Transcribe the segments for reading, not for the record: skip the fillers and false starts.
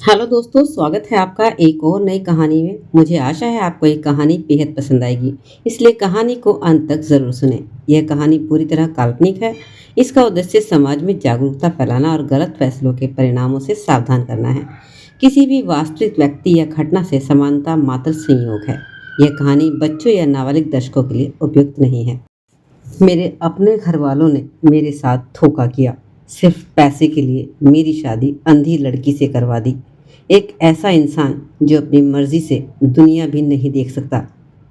Hello दोस्तों, स्वागत है आपका एक और नई कहानी में। मुझे आशा है आपको ये कहानी बेहद पसंद आएगी, इसलिए कहानी को अंत तक ज़रूर सुनें। यह कहानी पूरी तरह काल्पनिक है। इसका उद्देश्य समाज में जागरूकता फैलाना और गलत फैसलों के परिणामों से सावधान करना है। किसी भी वास्तविक व्यक्ति या घटना से समानता मात्र संयोग है। यह कहानी बच्चों या नाबालिग दर्शकों के लिए उपयुक्त नहीं है। मेरे अपने घर वालों ने मेरे साथ धोखा किया। सिर्फ पैसे के लिए मेरी शादी अंधी लड़की से करवा दी। एक ऐसा इंसान जो अपनी मर्जी से दुनिया भी नहीं देख सकता,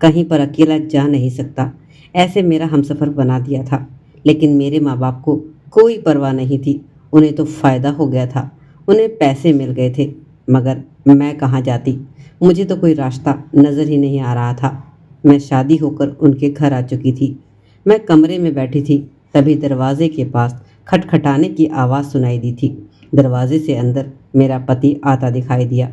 कहीं पर अकेला जा नहीं सकता, ऐसे मेरा हमसफ़र बना दिया था। लेकिन मेरे माँ बाप को कोई परवाह नहीं थी। उन्हें तो फ़ायदा हो गया था, उन्हें पैसे मिल गए थे। मगर मैं कहाँ जाती? मुझे तो कोई रास्ता नज़र ही नहीं आ रहा था। मैं शादी होकर उनके घर आ चुकी थी। मैं कमरे में बैठी थी, तभी दरवाजे के पास खटखटाने की आवाज़ सुनाई दी थी। दरवाजे से अंदर मेरा पति आता दिखाई दिया।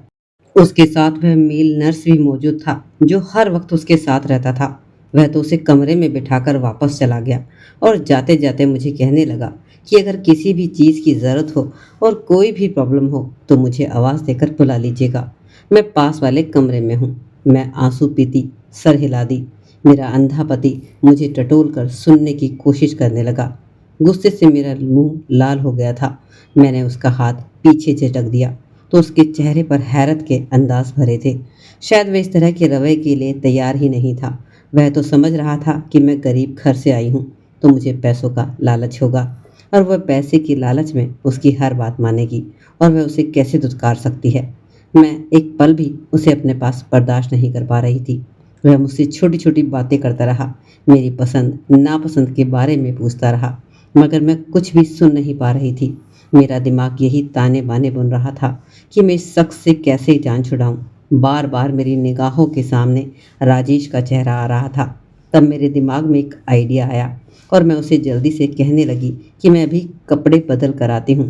उसके साथ वह मेल नर्स भी मौजूद था, जो हर वक्त उसके साथ रहता था। वह तो उसे कमरे में बिठाकर वापस चला गया और जाते जाते मुझे कहने लगा कि अगर किसी भी चीज़ की ज़रूरत हो और कोई भी प्रॉब्लम हो तो मुझे आवाज़ देकर बुला लीजिएगा। मैं पास वाले कमरे में हूँ। मैं आंसू पीती सर हिला दी। मेरा अंधा पति मुझे टटोल कर सुनने की कोशिश करने लगा। गुस्से से मेरा मुंह लाल हो गया था। मैंने उसका हाथ पीछे झटक दिया तो उसके चेहरे पर हैरत के अंदाज भरे थे। शायद वह इस तरह के रवैये के लिए तैयार ही नहीं था। वह तो समझ रहा था कि मैं गरीब घर से आई हूँ तो मुझे पैसों का लालच होगा और वह पैसे की लालच में उसकी हर बात मानेगी और वह उसे कैसे दुत्कार सकती है। मैं एक पल भी उसे अपने पास बर्दाश्त नहीं कर पा रही थी। वह मुझसे छोटी छोटी बातें करता रहा, मेरी पसंद नापसंद के बारे में पूछता रहा, मगर मैं कुछ भी सुन नहीं पा रही थी। मेरा दिमाग यही ताने बाने बुन रहा था कि मैं इस शख्स से कैसे जान छुड़ाऊं। बार बार मेरी निगाहों के सामने राजेश का चेहरा आ रहा था। तब मेरे दिमाग में एक आइडिया आया और मैं उसे जल्दी से कहने लगी कि मैं अभी कपड़े बदल कर आती हूँ।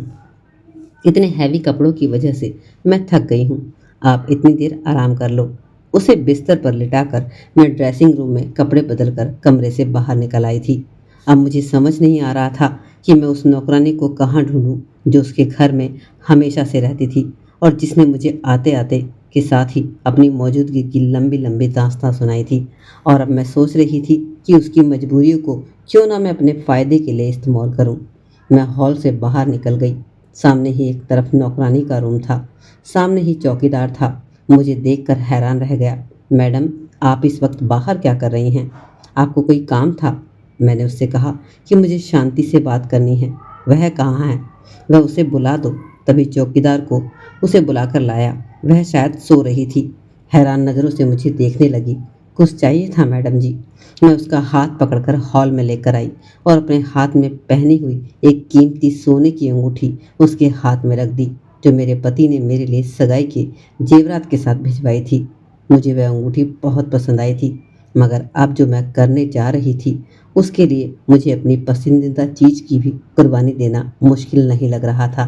इतने हैवी कपड़ों की वजह से मैं थक गई हूँ। आप इतनी देर आराम कर लो। उसे बिस्तर पर लिटाकर मैं ड्रेसिंग रूम में कपड़े बदलकर कमरे से बाहर निकल आई थी। अब मुझे समझ नहीं आ रहा था कि मैं उस नौकरानी को कहाँ ढूंढूं जो उसके घर में हमेशा से रहती थी और जिसने मुझे आते आते के साथ ही अपनी मौजूदगी की लंबी लंबी दास्तां सुनाई थी। और अब मैं सोच रही थी कि उसकी मजबूरियों को क्यों ना मैं अपने फ़ायदे के लिए इस्तेमाल करूं। मैं हॉल से बाहर निकल गई। सामने ही एक तरफ नौकरानी का रूम था, सामने ही चौकीदार था। मुझे देखकर हैरान रह गया। मैडम, आप इस वक्त बाहर क्या कर रही हैं? आपको कोई काम था? मैंने उससे कहा कि मुझे शांति से बात करनी है। वह कहाँ है? वह उसे बुला दो। तभी चौकीदार को उसे बुलाकर लाया। वह शायद सो रही थी। हैरान नज़रों से मुझे देखने लगी। कुछ चाहिए था मैडम जी? मैं उसका हाथ पकड़कर हॉल में लेकर आई और अपने हाथ में पहनी हुई एक कीमती सोने की अंगूठी उसके हाथ में रख दी, जो मेरे पति ने मेरे लिए सगाई के जेवरात के साथ भिजवाई थी। मुझे वह अंगूठी बहुत पसंद आई थी, मगर अब जो मैं करने जा रही थी उसके लिए मुझे अपनी पसंदीदा चीज़ की भी कुर्बानी देना मुश्किल नहीं लग रहा था।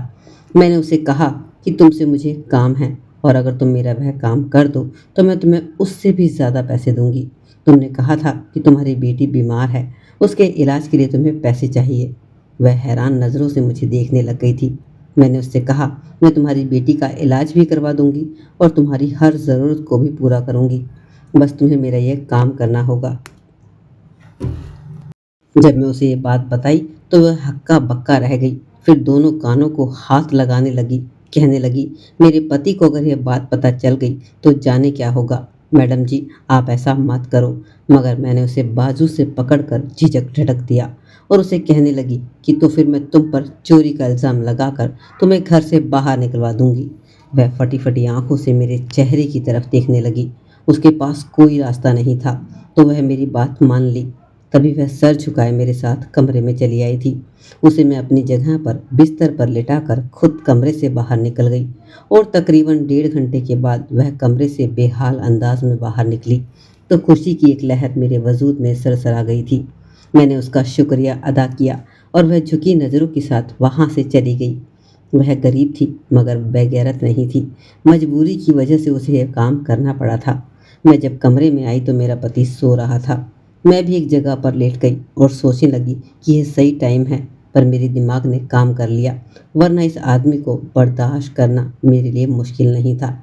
मैंने उसे कहा कि तुमसे मुझे काम है और अगर तुम मेरा वह काम कर दो तो मैं तुम्हें उससे भी ज़्यादा पैसे दूंगी। तुमने कहा था कि तुम्हारी बेटी बीमार है, उसके इलाज के लिए तुम्हें पैसे चाहिए। वह हैरान नज़रों से मुझे देखने लग गई थी। मैंने उससे कहा, मैं तुम्हारी बेटी का इलाज भी करवा दूंगी और तुम्हारी हर ज़रूरत को भी पूरा करूंगी। बस तुम्हें मेरा यह काम करना होगा। जब मैं उसे ये बात बताई तो वह हक्का बक्का रह गई। फिर दोनों कानों को हाथ लगाने लगी, कहने लगी, मेरे पति को अगर यह बात पता चल गई तो जाने क्या होगा। मैडम जी, आप ऐसा मत करो। मगर मैंने उसे बाजू से पकड़कर झिझक झटक दिया और उसे कहने लगी कि तो फिर मैं तुम पर चोरी का इल्ज़ाम लगाकर तुम्हें घर से बाहर निकलवा दूंगी। वह फटी फटी आंखों से मेरे चेहरे की तरफ देखने लगी। उसके पास कोई रास्ता नहीं था, तो वह मेरी बात मान ली। तभी वह सर झुकाए मेरे साथ कमरे में चली आई थी। उसे मैं अपनी जगह पर बिस्तर पर लिटाकर खुद कमरे से बाहर निकल गई और तकरीबन 1.5 घंटे के बाद वह कमरे से बेहाल अंदाज में बाहर निकली तो खुशी की एक लहर मेरे वजूद में सरसरा गई थी। मैंने उसका शुक्रिया अदा किया और वह झुकी नज़रों के साथ वहाँ से चली गई। वह गरीब थी मगर बेगैरत नहीं थी। मजबूरी की वजह से उसे यह काम करना पड़ा था। मैं जब कमरे में आई तो मेरा पति सो रहा था। मैं भी एक जगह पर लेट गई और सोचने लगी कि यह सही टाइम है। पर मेरे दिमाग ने काम कर लिया, वरना इस आदमी को बर्दाश्त करना मेरे लिए मुश्किल नहीं था।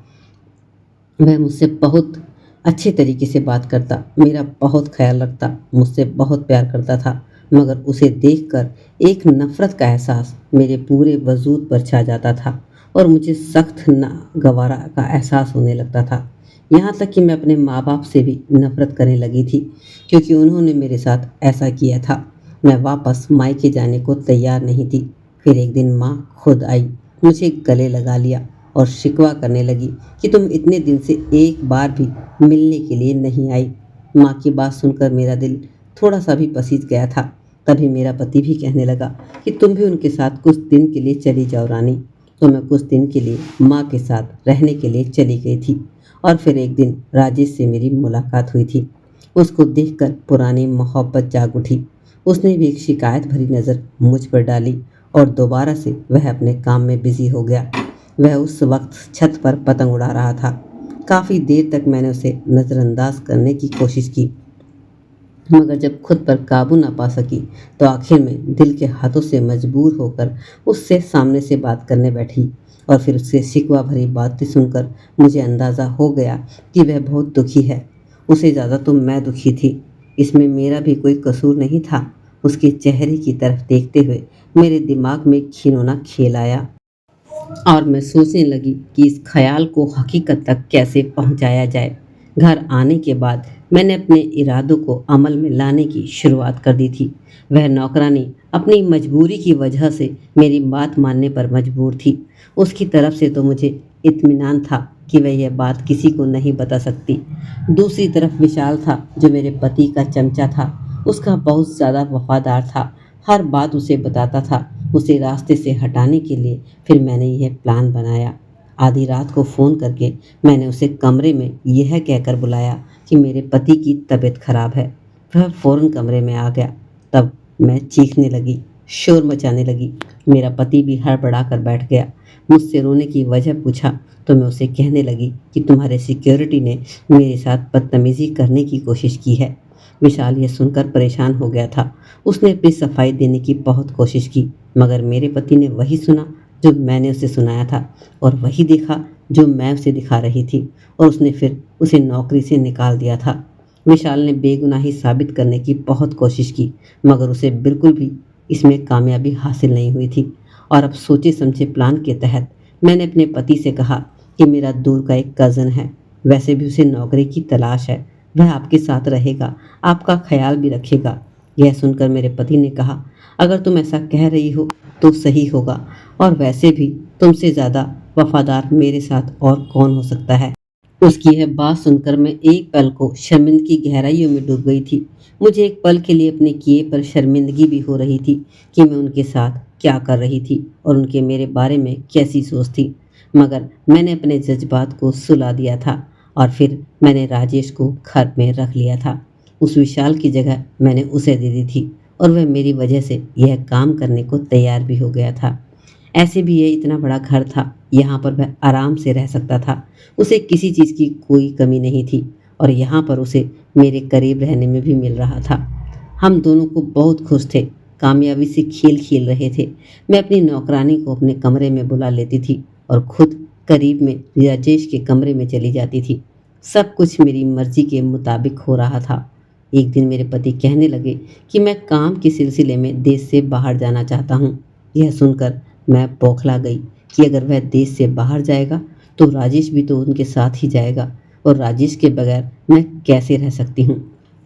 वह मुझसे बहुत अच्छे तरीके से बात करता, मेरा बहुत ख्याल रखता, मुझसे बहुत प्यार करता था, मगर उसे देखकर एक नफ़रत का एहसास मेरे पूरे वजूद पर छा जाता था और मुझे सख्त नागवारा का एहसास होने लगता था। यहाँ तक कि मैं अपने माँ बाप से भी नफ़रत करने लगी थी, क्योंकि उन्होंने मेरे साथ ऐसा किया था। मैं वापस मायके जाने को तैयार नहीं थी। फिर एक दिन माँ खुद आई, मुझे गले लगा लिया और शिकवा करने लगी कि तुम इतने दिन से एक बार भी मिलने के लिए नहीं आई। माँ की बात सुनकर मेरा दिल थोड़ा सा भी पसीज गया था। तभी मेरा पति भी कहने लगा कि तुम भी उनके साथ कुछ दिन के लिए चली जाओ रानी। तो मैं कुछ दिन के लिए माँ के साथ रहने के लिए चली गई थी। और फिर एक दिन राजेश से मेरी मुलाकात हुई थी। उसको देखकर पुरानी मोहब्बत जाग उठी। उसने भी एक शिकायत भरी नज़र मुझ पर डाली और दोबारा से वह अपने काम में बिजी हो गया। वह उस वक्त छत पर पतंग उड़ा रहा था। काफ़ी देर तक मैंने उसे नज़रअंदाज करने की कोशिश की, मगर जब खुद पर काबू ना पा सकी तो आखिर में दिल के हाथों से मजबूर होकर उससे सामने से बात करने बैठी। और फिर उससे शिकवा भरी बातें सुनकर मुझे अंदाज़ा हो गया कि वह बहुत दुखी है। उसे ज़्यादा तो मैं दुखी थी, इसमें मेरा भी कोई कसूर नहीं था। उसके चेहरे की तरफ देखते हुए मेरे दिमाग में एक खिलौना खेल आया और मैं सोचने लगी कि इस ख्याल को हकीकत तक कैसे पहुंचाया जाए। घर आने के बाद मैंने अपने इरादों को अमल में लाने की शुरुआत कर दी थी। वह नौकरानी अपनी मजबूरी की वजह से मेरी बात मानने पर मजबूर थी। उसकी तरफ से तो मुझे इत्मीनान था कि वह यह बात किसी को नहीं बता सकती। दूसरी तरफ विशाल था, जो मेरे पति का चमचा था। उसका बहुत ज़्यादा वफादार था, हर बात उसे बताता था। उसे रास्ते से हटाने के लिए फिर मैंने यह प्लान बनाया। आधी रात को फ़ोन करके मैंने उसे कमरे में यह कहकर बुलाया कि मेरे पति की तबीयत खराब है। वह फ़ौरन कमरे में आ गया। तब मैं चीखने लगी, शोर मचाने लगी। मेरा पति भी हड़बड़ा कर बैठ गया। मुझसे रोने की वजह पूछा तो मैं उसे कहने लगी कि तुम्हारे सिक्योरिटी ने मेरे साथ बदतमीज़ी करने की कोशिश की है। विशाल यह सुनकर परेशान हो गया था। उसने अपनी सफाई देने की बहुत कोशिश की, मगर मेरे पति ने वही सुना जो मैंने उसे सुनाया था और वही देखा जो मैं उसे दिखा रही थी, और उसने फिर उसे नौकरी से निकाल दिया था। विशाल ने बेगुनाही साबित करने की बहुत कोशिश की, मगर उसे बिल्कुल भी इसमें कामयाबी हासिल नहीं हुई थी। और अब सोचे समझे प्लान के तहत मैंने अपने पति से कहा कि मेरा दूर का एक कज़न है, वैसे भी उसे नौकरी की तलाश है, वह आपके साथ रहेगा, आपका ख्याल भी रखेगा। यह सुनकर मेरे पति ने कहा, अगर तुम ऐसा कह रही हो तो सही होगा, और वैसे भी तुमसे ज़्यादा वफादार मेरे साथ और कौन हो सकता है। उसकी यह बात सुनकर मैं एक पल को शर्मिंदगी की गहराइयों में डूब गई थी। मुझे एक पल के लिए अपने किए पर शर्मिंदगी भी हो रही थी कि मैं उनके साथ क्या कर रही थी और उनके मेरे बारे में कैसी सोच थी। मगर मैंने अपने जज्बात को सुला दिया था और फिर मैंने राजेश को घर में रख लिया था। उस विशाल की जगह मैंने उसे दे दी थी और वह मेरी वजह से यह काम करने को तैयार भी हो गया था। ऐसे भी ये इतना बड़ा घर था, यहाँ पर वह आराम से रह सकता था। उसे किसी चीज़ की कोई कमी नहीं थी और यहाँ पर उसे मेरे करीब रहने में भी मिल रहा था। हम दोनों को बहुत खुश थे, कामयाबी से खेल खेल रहे थे। मैं अपनी नौकरानी को अपने कमरे में बुला लेती थी और खुद करीब में राजेश के कमरे में चली जाती थी। सब कुछ मेरी मर्जी के मुताबिक हो रहा था। एक दिन मेरे पति कहने लगे कि मैं काम के सिलसिले में देश से बाहर जाना चाहता हूँ। यह सुनकर मैं बौखला गई कि अगर वह देश से बाहर जाएगा तो राजेश भी तो उनके साथ ही जाएगा, और राजेश के बगैर मैं कैसे रह सकती हूँ।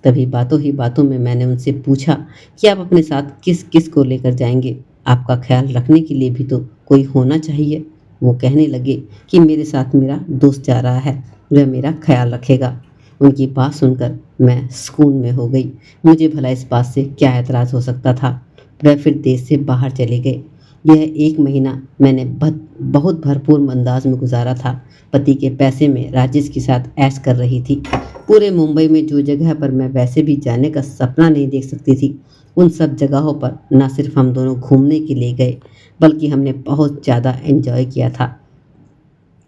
तभी बातों ही बातों में मैंने उनसे पूछा कि आप अपने साथ किस किस को लेकर जाएंगे, आपका ख्याल रखने के लिए भी तो कोई होना चाहिए। वो कहने लगे कि मेरे साथ मेरा दोस्त जा रहा है, वह मेरा ख्याल रखेगा। उनकी बात सुनकर मैं सुकून में हो गई। मुझे भला इस बात से क्या एतराज़ हो सकता था। वह फिर देश से बाहर चले गए। यह एक महीना मैंने बहुत भरपूर अंदाज में गुजारा था। पति के पैसे में राजेश के साथ ऐश कर रही थी। पूरे मुंबई में जो जगह पर मैं वैसे भी जाने का सपना नहीं देख सकती थी, उन सब जगहों पर न सिर्फ हम दोनों घूमने के लिए गए, बल्कि हमने बहुत ज़्यादा एंजॉय किया था।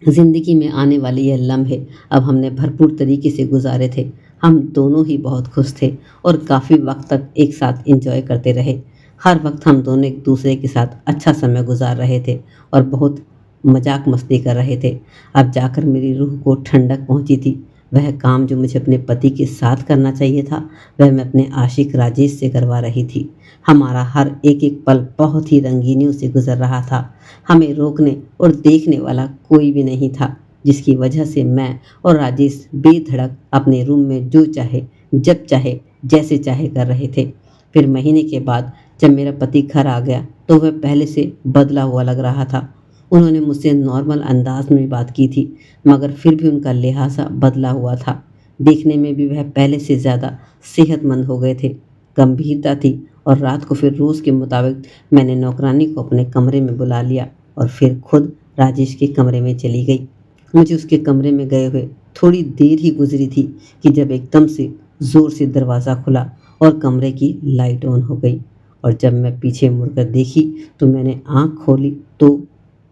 ज़िंदगी में आने वाले यह लम्हे अब हमने भरपूर तरीके से गुजारे थे। हम दोनों ही बहुत खुश थे और काफ़ी वक्त तक एक साथ एंजॉय करते रहे। हर वक्त हम दोनों एक दूसरे के साथ अच्छा समय गुजार रहे थे और बहुत मजाक मस्ती कर रहे थे। अब जाकर मेरी रूह को ठंडक पहुंची थी। वह काम जो मुझे अपने पति के साथ करना चाहिए था, वह मैं अपने आशिक राजेश से करवा रही थी। हमारा हर एक एक पल बहुत ही रंगीनियों से गुजर रहा था। हमें रोकने और देखने वाला कोई भी नहीं था, जिसकी वजह से मैं और राजेश बेधड़क अपने रूम में जो चाहे, जब चाहे, जैसे चाहे कर रहे थे। फिर महीने के बाद जब मेरा पति घर आ गया तो वह पहले से बदला हुआ लग रहा था। उन्होंने मुझसे नॉर्मल अंदाज में बात की थी, मगर फिर भी उनका लिहाजा बदला हुआ था। देखने में भी वह पहले से ज़्यादा सेहतमंद हो गए थे। गंभीरता थी और रात को फिर रोज़ के मुताबिक मैंने नौकरानी को अपने कमरे में बुला लिया और फिर खुद राजेश के कमरे में चली गई। मुझे उसके कमरे में गए हुए थोड़ी देर ही गुजरी थी कि जब एकदम से ज़ोर से दरवाज़ा खुला और कमरे की लाइट ऑन हो गई। और जब मैं पीछे मुड़कर देखी तो मैंने आँख खोली तो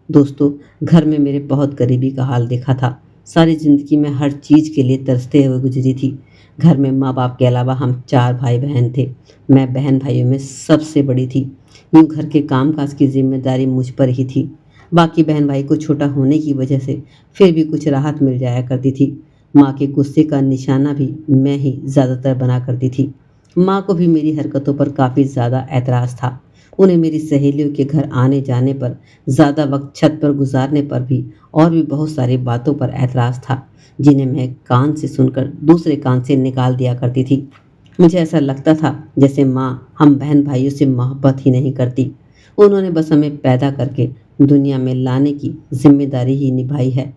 दोस्तों, घर में मेरे बहुत गरीबी का हाल देखा था। सारी ज़िंदगी में हर चीज़ के लिए तरसते हुए गुजरी थी। घर में माँ बाप के अलावा हम 4 भाई बहन थे। मैं बहन भाइयों में सबसे बड़ी थी। यूँ घर के काम-काज की ज़िम्मेदारी मुझ पर ही थी। बाकी बहन भाई को छोटा होने की वजह से फिर भी कुछ राहत मिल जाया करती थी। माँ के गुस्से का निशाना भी मैं ही ज़्यादातर बना करती थी। माँ को भी मेरी हरकतों पर काफ़ी ज़्यादा ऐतराज़ था। उन्हें मेरी सहेलियों के घर आने जाने पर, ज़्यादा वक्त छत पर गुजारने पर भी और भी बहुत सारी बातों पर ऐतराज़ था, जिन्हें मैं कान से सुनकर दूसरे कान से निकाल दिया करती थी। मुझे ऐसा लगता था जैसे माँ हम बहन भाइयों से मोहब्बत ही नहीं करती। उन्होंने बस हमें पैदा करके दुनिया में लाने की जिम्मेदारी ही निभाई है।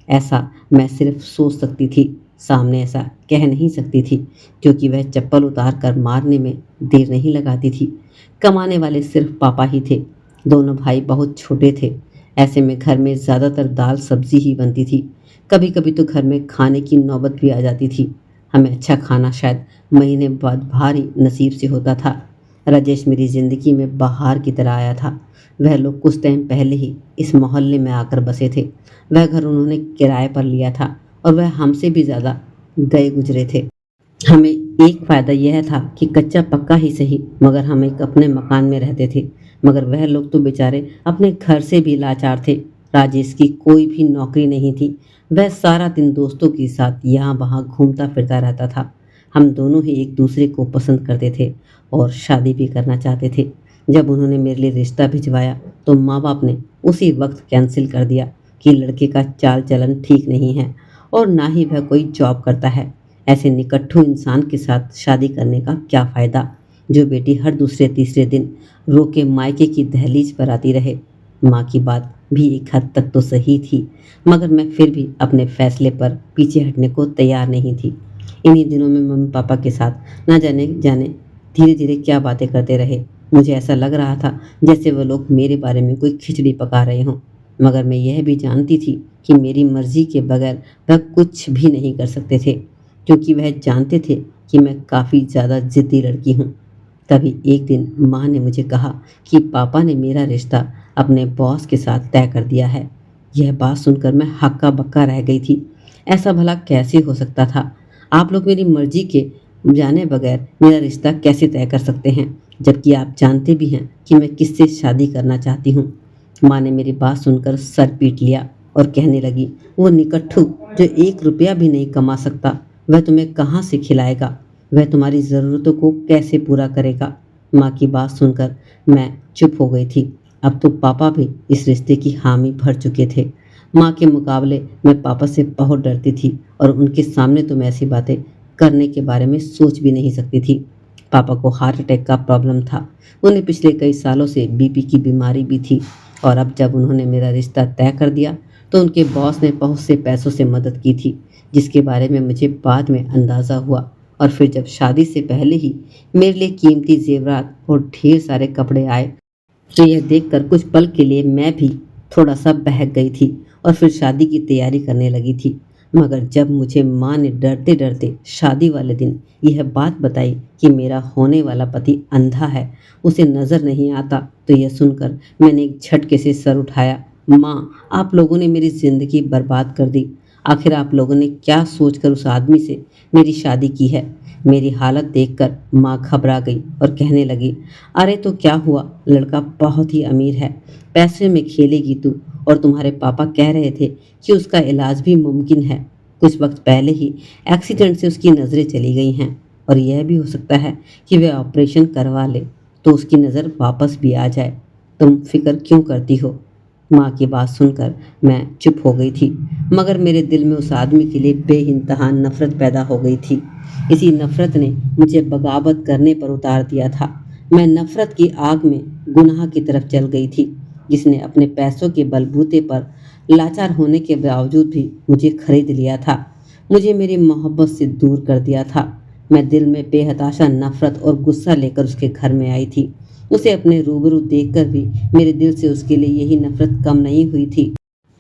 ऐसा मैं सिर्फ सोच सकती थी, सामने ऐसा कह नहीं सकती थी, क्योंकि वह चप्पल उतार कर मारने में देर नहीं लगाती थी। कमाने वाले सिर्फ पापा ही थे। दोनों भाई बहुत छोटे थे। ऐसे में घर में ज़्यादातर दाल सब्जी ही बनती थी। कभी कभी तो घर में खाने की नौबत भी आ जाती थी। हमें अच्छा खाना शायद महीने बाद भारी नसीब से होता था। राजेश मेरी ज़िंदगी में बहार की तरह आया था। वह लोग कुछ टाइम पहले ही इस मोहल्ले में आकर बसे थे। वह घर उन्होंने किराए पर लिया था और वह हमसे भी ज़्यादा गए गुजरे थे। हमें एक फ़ायदा यह था कि कच्चा पक्का ही सही, मगर हम एक अपने मकान में रहते थे। मगर वह लोग तो बेचारे अपने घर से भी लाचार थे। राजेश की कोई भी नौकरी नहीं थी। वह सारा दिन दोस्तों के साथ यहाँ वहाँ घूमता फिरता रहता था। हम दोनों ही एक दूसरे को पसंद करते थे और शादी भी करना चाहते थे। जब उन्होंने मेरे लिए रिश्ता भिजवाया तो माँ बाप ने उसी वक्त कैंसिल कर दिया कि लड़के का चाल चलन ठीक नहीं है और ना ही वह कोई जॉब करता है। ऐसे निकट्ठू इंसान के साथ शादी करने का क्या फ़ायदा, जो बेटी हर दूसरे तीसरे दिन रो के मायके की दहलीज पर आती रहे। माँ की बात भी एक हद तक तो सही थी, मगर मैं फिर भी अपने फैसले पर पीछे हटने को तैयार नहीं थी। इन्हीं दिनों में मम्मी पापा के साथ ना जाने जाने धीरे धीरे क्या बातें करते रहे। मुझे ऐसा लग रहा था जैसे वह लोग मेरे बारे में कोई खिचड़ी पका रहे हों, मगर मैं यह भी जानती थी कि मेरी मर्जी के बगैर वह कुछ भी नहीं कर सकते थे, क्योंकि वह जानते थे कि मैं काफ़ी ज़्यादा ज़िद्दी लड़की हूँ। तभी एक दिन माँ ने मुझे कहा कि पापा ने मेरा रिश्ता अपने बॉस के साथ तय कर दिया है। यह बात सुनकर मैं हक्का बक्का रह गई थी। ऐसा भला कैसे हो सकता था? आप लोग मेरी मर्जी के जाने बगैर मेरा रिश्ता कैसे तय कर सकते हैं, जबकि आप जानते भी हैं कि मैं किससे शादी करना चाहती हूँ। माँ ने मेरी बात सुनकर सर पीट लिया और कहने लगी, वो निकट्ठू जो 1 रुपया भी नहीं कमा सकता, वह तुम्हें कहाँ से खिलाएगा? वह तुम्हारी ज़रूरतों को कैसे पूरा करेगा? माँ की बात सुनकर मैं चुप हो गई थी। अब तो पापा भी इस रिश्ते की हामी भर चुके थे। माँ के मुकाबले मैं पापा से बहुत डरती थी और उनके सामने तो मैं ऐसी बातें करने के बारे में सोच भी नहीं सकती थी। पापा को हार्ट अटैक का प्रॉब्लम था। उन्हें पिछले कई सालों से बीपी की बीमारी भी थी और अब जब उन्होंने मेरा रिश्ता तय कर दिया तो उनके बॉस ने बहुत से पैसों से मदद की थी, जिसके बारे में मुझे बाद में अंदाज़ा हुआ। और फिर जब शादी से पहले ही मेरे लिए कीमती जेवरात और ढेर सारे कपड़े आए तो यह देखकर कुछ पल के लिए मैं भी थोड़ा सा बहक गई थी और फिर शादी की तैयारी करने लगी थी। मगर जब मुझे माँ ने डरते डरते शादी वाले दिन यह बात बताई कि मेरा होने वाला पति अंधा है, उसे नज़र नहीं आता, तो यह सुनकर मैंने एक झटके से सर उठाया। माँ, आप लोगों ने मेरी ज़िंदगी बर्बाद कर दी। आखिर आप लोगों ने क्या सोचकर उस आदमी से मेरी शादी की है? मेरी हालत देखकर माँ घबरा गई और कहने लगी, अरे तो क्या हुआ, लड़का बहुत ही अमीर है, पैसे में खेलेगी तू। और तुम्हारे पापा कह रहे थे कि उसका इलाज भी मुमकिन है। कुछ वक्त पहले ही एक्सीडेंट से उसकी नज़रें चली गई हैं और यह भी हो सकता है कि वह ऑपरेशन करवा ले तो उसकी नज़र वापस भी आ जाए। तुम फिक्र क्यों करती हो? माँ की बात सुनकर मैं चुप हो गई थी, मगर मेरे दिल में उस आदमी के लिए बेइंतहा नफरत पैदा हो गई थी। इसी नफरत ने मुझे बगावत करने पर उतार दिया था। मैं नफरत की आग में गुनाह की तरफ चल गई थी, जिसने अपने पैसों के बलबूते पर लाचार होने के बावजूद भी मुझे खरीद लिया था, मुझे मेरी मोहब्बत से दूर कर दिया था। मैं दिल में बेहताशा नफरत और गुस्सा लेकर उसके घर में आई थी। उसे अपने रूबरू देखकर भी मेरे दिल से उसके लिए यही नफरत कम नहीं हुई थी,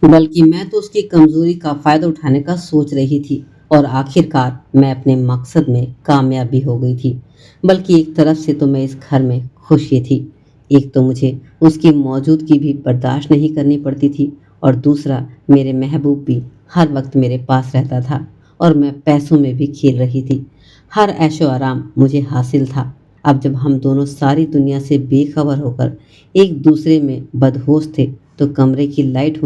बल्कि मैं तो उसकी कमजोरी का फायदा उठाने का सोच रही थी। और आखिरकार मैं अपने मकसद में कामयाब भी हो गई थी। बल्कि एक तरफ से तो मैं इस घर में खुश ही थी, एक तो मुझे उसकी मौजूदगी भी बर्दाश्त नहीं करनी पड़ती थी, और दूसरा मेरे महबूब भी हर वक्त मेरे पास रहता था और मैं पैसों में भी खेल रही थी। हर ऐशो आराम मुझे हासिल था। अब जब हम दोनों सारी दुनिया से बेखबर होकर एक दूसरे में बदहोश थे, तो कमरे की लाइट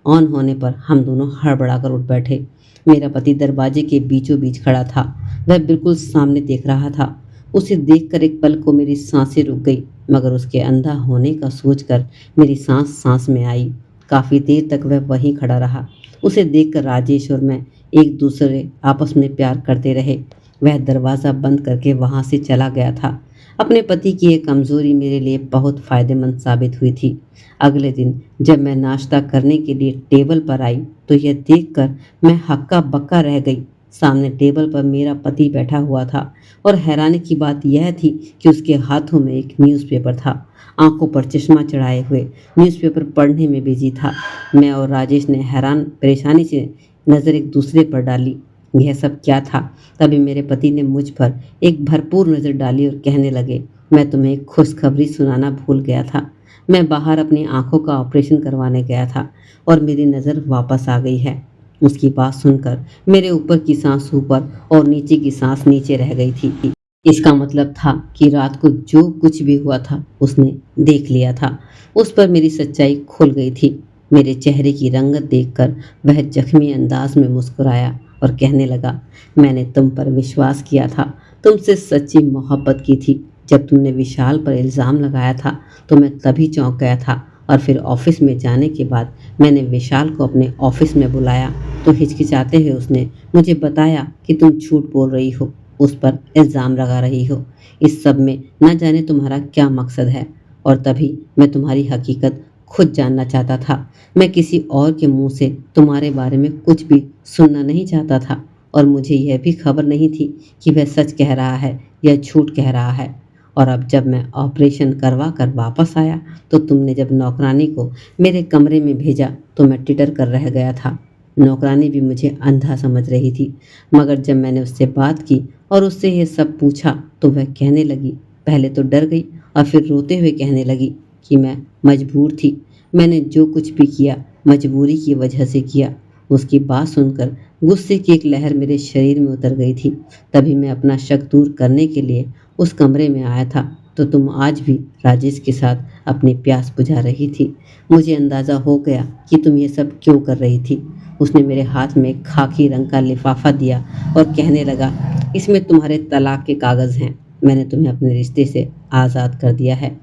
ऑन होने पर हम दोनों हड़बड़ाकर उठ बैठे। मेरा पति दरवाजे के बीचों बीच खड़ा था। वह बिल्कुल सामने देख रहा था। उसे देखकर एक पल को मेरी सांसें रुक गई, मगर उसके अंधा होने का सोचकर मेरी सांस सांस में आई। काफ़ी देर तक वह वहीं खड़ा रहा। उसे देखकर राजेश और मैं एक दूसरे आपस में प्यार करते रहे। वह दरवाज़ा बंद करके वहाँ से चला गया था। अपने पति की यह कमज़ोरी मेरे लिए बहुत फ़ायदेमंद साबित हुई थी। अगले दिन जब मैं नाश्ता करने के लिए टेबल पर आई, तो यह देखकर मैं हक्का बक्का रह गई। सामने टेबल पर मेरा पति बैठा हुआ था और हैरानी की बात यह थी कि उसके हाथों में एक न्यूज़पेपर था। आंखों पर चश्मा चढ़ाए हुए न्यूज़पेपर पढ़ने में बिजी था। मैं और राजेश ने हैरान परेशानी से नज़र एक दूसरे पर डाली। यह सब क्या था? तभी मेरे पति ने मुझ पर एक भरपूर नज़र डाली और कहने लगे, मैं तुम्हें एक खुशखबरी सुनाना भूल गया था। मैं बाहर अपनी आंखों का ऑपरेशन करवाने गया था और मेरी नज़र वापस आ गई है। उसकी बात सुनकर मेरे ऊपर की सांस ऊपर और नीचे की सांस नीचे रह गई थी। इसका मतलब था कि रात को जो कुछ भी हुआ था उसने देख लिया था। उस पर मेरी सच्चाई खुल गई थी। मेरे चेहरे की रंगत देखकर वह जख्मी अंदाज में मुस्कुराया और कहने लगा, मैंने तुम पर विश्वास किया था, तुमसे सच्ची मोहब्बत की थी। जब तुमने विशाल पर इल्ज़ाम लगाया था तो मैं तभी चौंक गया था, और फिर ऑफिस में जाने के बाद मैंने विशाल को अपने ऑफिस में बुलाया तो हिचकिचाते हुए उसने मुझे बताया कि तुम झूठ बोल रही हो, उस पर इल्ज़ाम लगा रही हो। इस सब में न जाने तुम्हारा क्या मकसद है, और तभी मैं तुम्हारी हकीकत खुद जानना चाहता था। मैं किसी और के मुंह से तुम्हारे बारे में कुछ भी सुनना नहीं चाहता था, और मुझे यह भी खबर नहीं थी कि वह सच कह रहा है या झूठ कह रहा है। और अब जब मैं ऑपरेशन करवा कर वापस आया तो तुमने जब नौकरानी को मेरे कमरे में भेजा तो मैं टिटर कर रह गया था। नौकरानी भी मुझे अंधा समझ रही थी, मगर जब मैंने उससे बात की और उससे ये सब पूछा तो वह कहने लगी, पहले तो डर गई और फिर रोते हुए कहने लगी कि मैं मजबूर थी, मैंने जो कुछ भी किया मजबूरी की वजह से किया। उसकी बात सुनकर गुस्से की एक लहर मेरे शरीर में उतर गई थी। तभी मैं अपना शक दूर करने के लिए उस कमरे में आया था तो तुम आज भी राजेश के साथ अपनी प्यास बुझा रही थी। मुझे अंदाज़ा हो गया कि तुम ये सब क्यों कर रही थी। उसने मेरे हाथ में खाकी रंग का लिफाफा दिया और कहने लगा, इसमें तुम्हारे तलाक के कागज़ हैं। मैंने तुम्हें अपने रिश्ते से आज़ाद कर दिया है।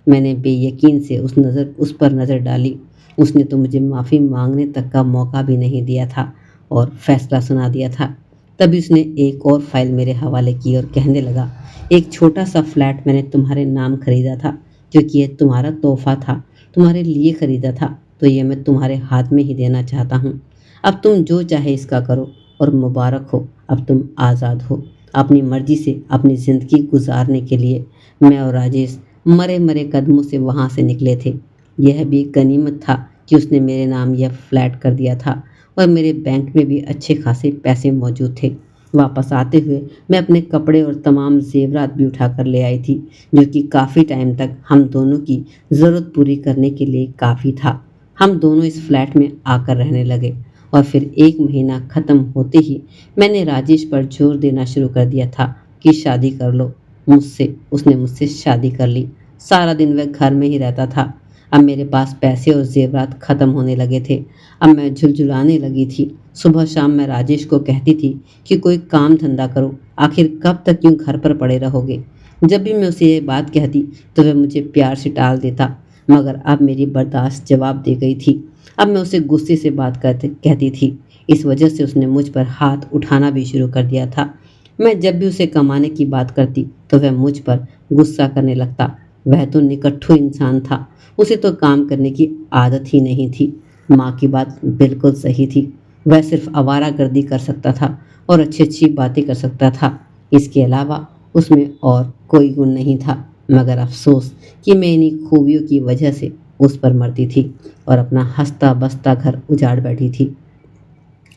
मैंने बेयकीन से उस पर नज़र डाली। उसने तो मुझे माफ़ी मांगने तक का मौका भी नहीं दिया था और फैसला सुना दिया था। तभी उसने एक और फाइल मेरे हवाले की और कहने लगा, एक छोटा सा फ्लैट मैंने तुम्हारे नाम खरीदा था, जो कि यह तुम्हारा तोहफा था, तुम्हारे लिए खरीदा था, तो ये मैं तुम्हारे हाथ में ही देना चाहता हूँ। अब तुम जो चाहे इसका करो, और मुबारक हो, अब तुम आज़ाद हो अपनी मर्जी से अपनी ज़िंदगी गुजारने के लिए। मैं और राजेश मरे मरे कदमों से वहाँ से निकले थे। यह भी एक गनीमत था कि उसने मेरे नाम यह फ्लैट कर दिया था और मेरे बैंक में भी अच्छे खासे पैसे मौजूद थे। वापस आते हुए मैं अपने कपड़े और तमाम ज़ेवरात भी उठा कर ले आई थी, जो कि काफ़ी टाइम तक हम दोनों की ज़रूरत पूरी करने के लिए काफ़ी था। हम दोनों इस फ्लैट में आकर रहने लगे और फिर 1 महीना ख़त्म होते ही मैंने राजेश पर जोर देना शुरू कर दिया था कि शादी कर लो मुझसे। उसने मुझसे शादी कर ली। सारा दिन वह घर में ही रहता था। अब मेरे पास पैसे और ज़ेवरात ख़त्म होने लगे थे। अब मैं झुलझुलाने लगी थी। सुबह शाम मैं राजेश को कहती थी कि कोई काम धंधा करो, आखिर कब तक यूं घर पर पड़े रहोगे। जब भी मैं उसे ये बात कहती तो वह मुझे प्यार से टाल देता, मगर अब मेरी बर्दाश्त जवाब दे गई थी। अब मैं उसे गुस्से से बात करते कहती थी। इस वजह से उसने मुझ पर हाथ उठाना भी शुरू कर दिया था। मैं जब भी उसे कमाने की बात करती तो वह मुझ पर गुस्सा करने लगता। वह तो निकट्ठू इंसान था, उसे तो काम करने की आदत ही नहीं थी। माँ की बात बिल्कुल सही थी। वह सिर्फ आवारागर्दी कर सकता था और अच्छी अच्छी बातें कर सकता था। इसके अलावा उसमें और कोई गुण नहीं था। मगर अफसोस कि मैं इन्हीं खूबियों की वजह से उस पर मरती थी और अपना हंसता बसता घर उजाड़ बैठी थी।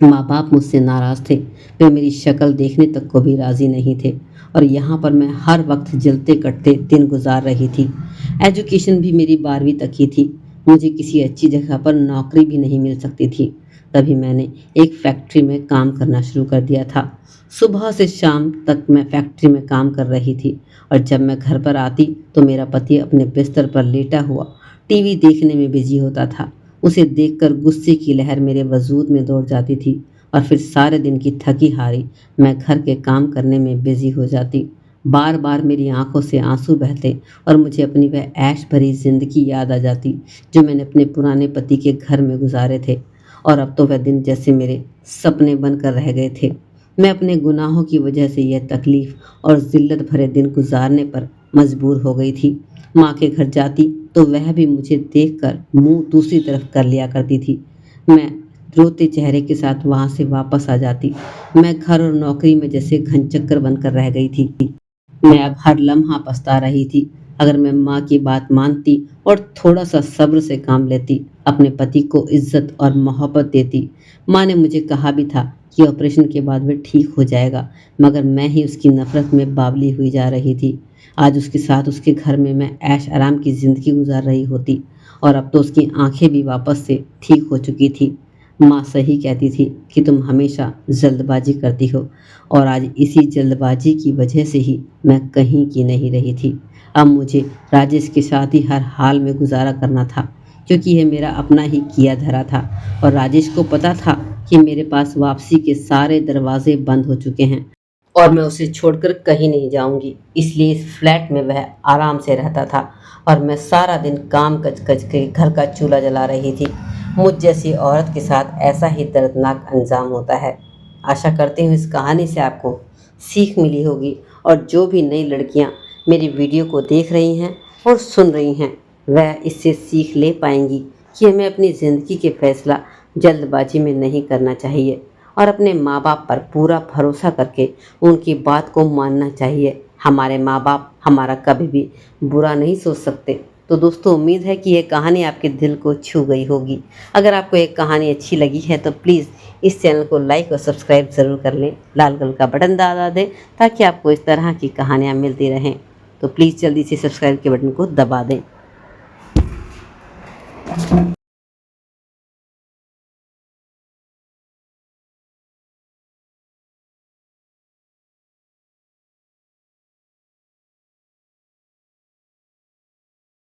माँ बाप मुझसे नाराज़ थे। वे मेरी शक्ल देखने तक को भी राज़ी नहीं थे और यहाँ पर मैं हर वक्त जलते कटते दिन गुजार रही थी। एजुकेशन भी मेरी 12वीं तक ही थी। मुझे किसी अच्छी जगह पर नौकरी भी नहीं मिल सकती थी। तभी मैंने एक फैक्ट्री में काम करना शुरू कर दिया था। सुबह से शाम तक मैं फैक्ट्री में काम कर रही थी और जब मैं घर पर आती तो मेरा पति अपने बिस्तर पर लेटा हुआ टीवी देखने में बिजी होता था। उसे देखकर गुस्से की लहर मेरे वजूद में दौड़ जाती थी और फिर सारे दिन की थकी हारी मैं घर के काम करने में बिजी हो जाती। बार बार मेरी आंखों से आंसू बहते और मुझे अपनी वह ऐश भरी जिंदगी याद आ जाती जो मैंने अपने पुराने पति के घर में गुजारे थे। और अब तो वह दिन जैसे मेरे सपने बनकर रह गए थे। मैं अपने गुनाहों की वजह से यह तकलीफ और जिल्लत भरे दिन गुजारने पर मजबूर हो गई थी। माँ के घर जाती तो वह भी मुझे देखकर मुंह दूसरी तरफ कर लिया करती थी। मैं रोते चेहरे के साथ वहां से वापस आ जाती। मैं घर और नौकरी में जैसे घनचक्कर बनकर रह गई थी। मैं अब हर लम्हा पछता रही थी। अगर मैं माँ की बात मानती और थोड़ा सा सब्र से काम लेती, अपने पति को इज्जत और मोहब्बत देती। माँ ने मुझे कहा भी था कि ऑपरेशन के बाद वह ठीक हो जाएगा, मगर मैं ही उसकी नफरत में बावली हुई जा रही थी। आज उसके साथ उसके घर में मैं ऐश आराम की ज़िंदगी गुजार रही होती और अब तो उसकी आंखें भी वापस से ठीक हो चुकी थी। माँ सही कहती थी कि तुम हमेशा जल्दबाजी करती हो और आज इसी जल्दबाजी की वजह से ही मैं कहीं की नहीं रही थी। अब मुझे राजेश के साथ ही हर हाल में गुजारा करना था, क्योंकि यह मेरा अपना ही किया धरा था और राजेश को पता था कि मेरे पास वापसी के सारे दरवाजे बंद हो चुके हैं और मैं उसे छोड़कर कहीं नहीं जाऊंगी। इसलिए इस फ्लैट में वह आराम से रहता था और मैं सारा दिन काम कच कच के घर का चूल्हा जला रही थी। मुझ जैसी औरत के साथ ऐसा ही दर्दनाक अंजाम होता है। आशा करती हूँ इस कहानी से आपको सीख मिली होगी और जो भी नई लड़कियाँ मेरी वीडियो को देख रही हैं और सुन रही हैं वह इससे सीख ले पाएंगी कि हमें अपनी ज़िंदगी के फैसला जल्दबाजी में नहीं करना चाहिए और अपने माँ बाप पर पूरा भरोसा करके उनकी बात को मानना चाहिए। हमारे माँ बाप हमारा कभी भी बुरा नहीं सोच सकते। तो दोस्तों, उम्मीद है कि यह कहानी आपके दिल को छू गई होगी। अगर आपको एक कहानी अच्छी लगी है तो प्लीज़ इस चैनल को लाइक और सब्सक्राइब ज़रूर कर लें। लाल कलर का बटन दबा दें ताकि आपको इस तरह की कहानियाँ मिलती रहें। तो प्लीज़ जल्दी से सब्सक्राइब के बटन को दबा दें।